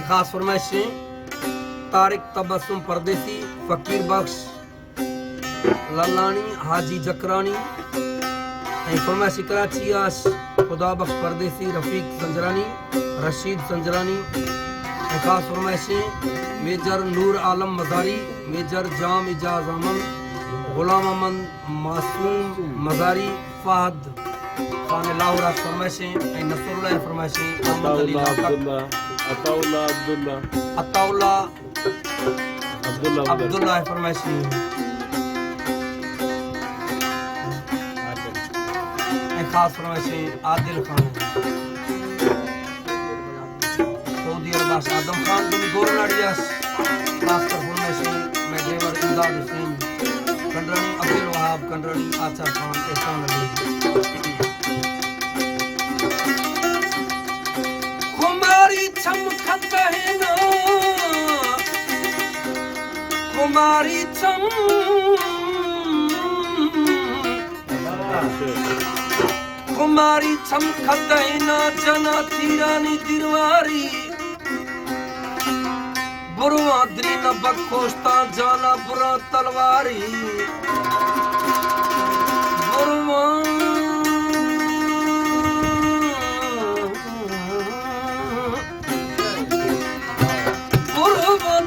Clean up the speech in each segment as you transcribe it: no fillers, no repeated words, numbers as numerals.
खास फरमाइशें तारिक तबस्सुम परदेसी, फकीर बख्श ललानी, हाजी जकरानी ऐं फरमाइशी कराची आश खुदा बख्श परदेसी, रफीक संजरानी, रशीद संजरानी ऐं खास फरमाइशें मेजर नूर आलम मज़ारी, मेजर जाम इजाज़ अमन, गुलाम अमन मासूम मज़ारी, फहद खान लाहौर फरमाइशें ऐं नसरुल्लाह फरमाइशें, अहमद अली अताउल्लाह अब्दुल्लाह फरमाइशें ऐं खास फरमाइशें आदिल खान, सऊदी अरब आदम खान बिन गोरनाड़ियास, खास कर फरमाइशें मैं ड्राइवर इमदाद हुसैन कंडरानी, अब्दुल वहाब कंडरानी, आचा खान, एहसान अली। कुमारी चमकत है ना, कुमारी कुमारी चमकत है ना, जना थीरानी दिरवारी, बुरवा द्री न बखोस्ता जाना बुरा तलवारी, बुरवा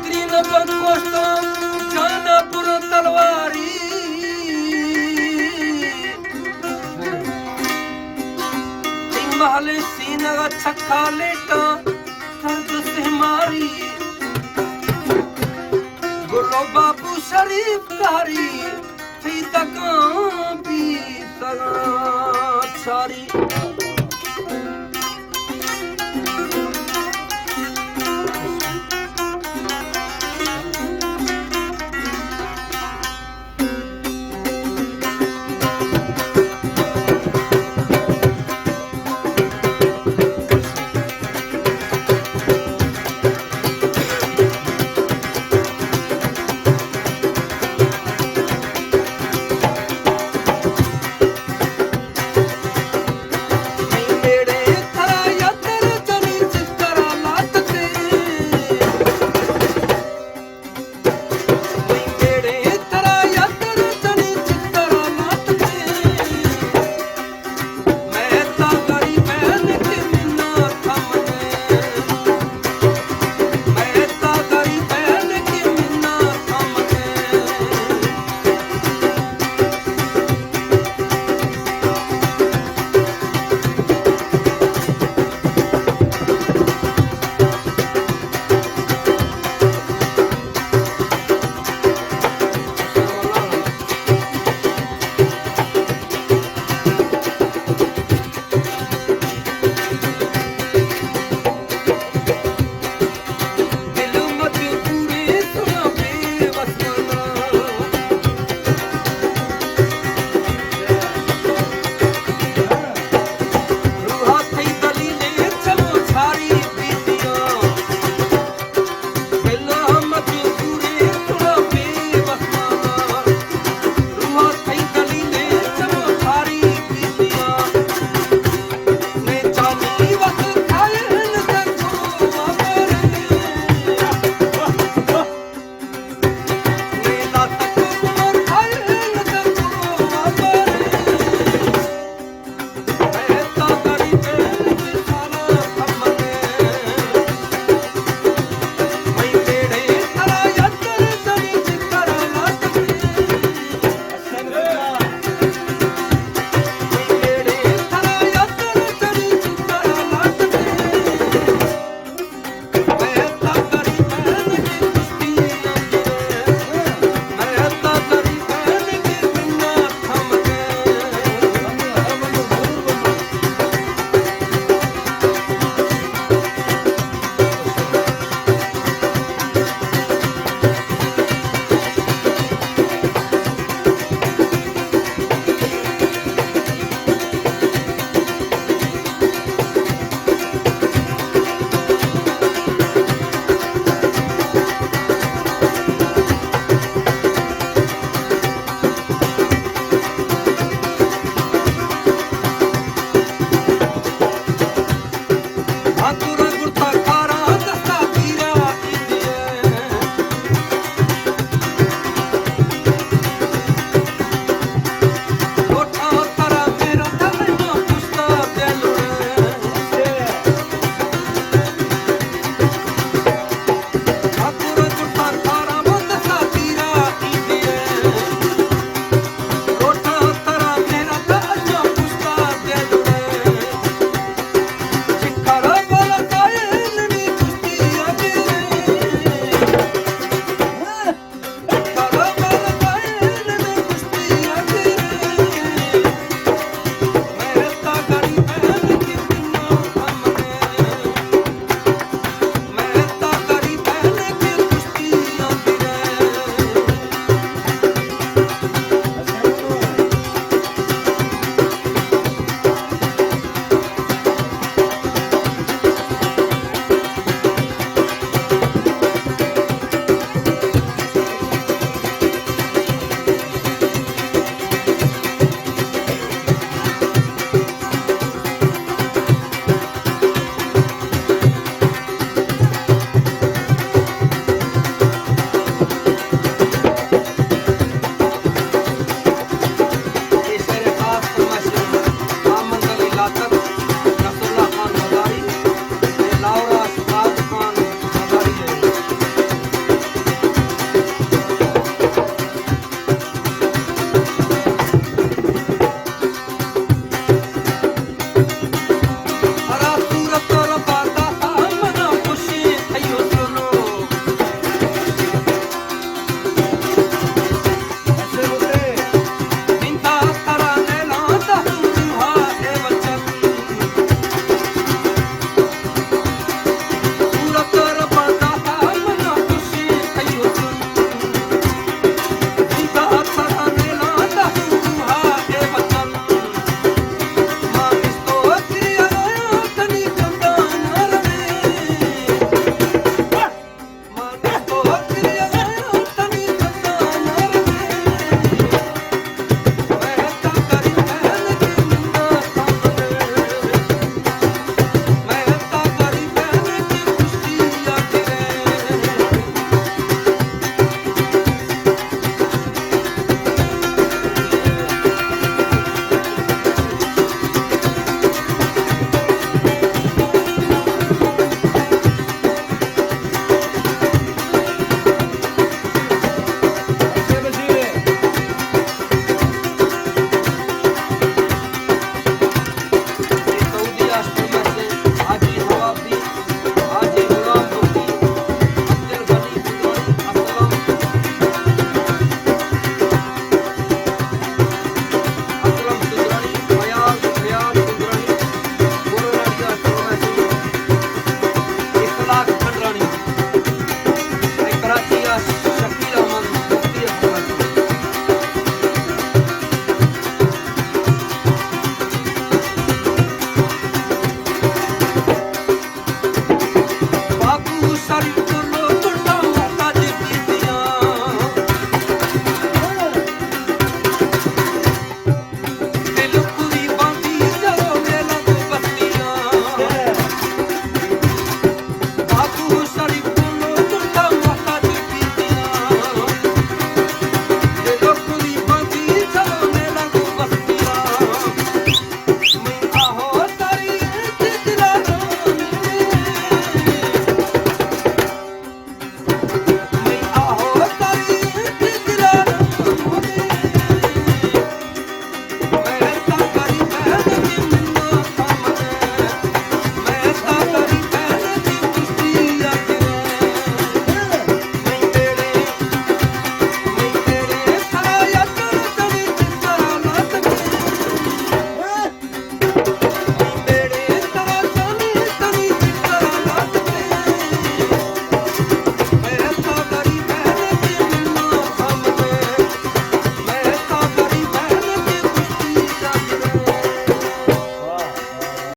द्री न बखोस्ता जाना बुरा तलवारी, महले सीना छक्का लेटा दर्द से मारी, गुलो बाबू शरीफ कारी थी तका भी सगा छारी।